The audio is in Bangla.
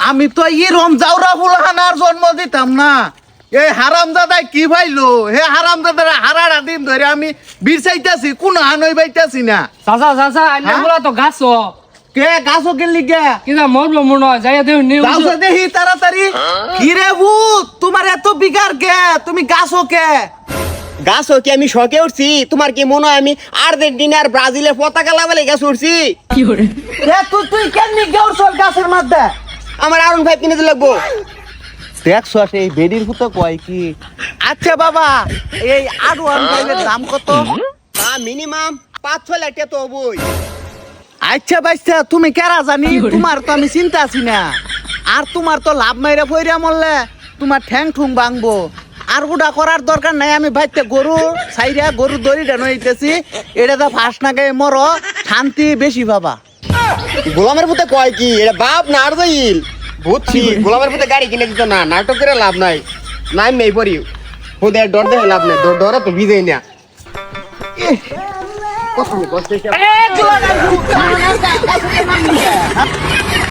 আমি তো এরম জাউরা ফুলহানার জন্ম দিতাম না। এই হারামজাদাই কি ভাইলো, হে হারামজাদার হারাটা দিন ধরে আমি বীর চাইতাছি, কোন হানই বাইতাছি না। চাচা চাচা আইনাগুলা তো গাছ কে গাছও গেলি কে কিনা মরলো মনে হয় যাই দেখ গাছও দেখি তাড়াতাড়ি। কি রে ভূত, তোমার এত বিকার কে, তুমি গাছও কে? গাছও কি আমি শখে উঠছি? তোমার কি মনে হয় আমি আর্জেন্টিনার ব্রাজিলের পতাকা লাগালে গাছ উঠছি? তুই কেন গেউর চল গাছের মধ্যে? আমার আরুন ভাই কিনে লাগবো। দেখছো এই বেডির ভূত কয় কি? আচ্ছা বাবা, এই আরো আনবাইলের দাম কত? মিনিমাম 5-6 লাখ টাকা তো হবই। আচ্ছা বাইসা, তুমি কেরা জানি, তোমার তো আমি চিন্তা আছি না। আর তোমার তো লাভ মাইরা ফইরা মরলে তোমার ঠ্যাং ঠুং ভাঙবো। আর ওটা করার দরকার নাই। আমি ভাইতে গরু সাইরা গরু দড়িটা নইতেছি, এটা তো ফাঁস না গায়ে মরো, শান্তি বেশি বাবা। গোলামের পুতে কয় কি? এটা বাপ না আর যাইল বুঝছি। গোলামের পুতে গাড়ি কিনে দিত না, নাটক করে লাভ নাই। নাই মেয়ে পড়ি হুদের ডর দেখে লাভ নাই, ডরে তো ভিজেই না। কথা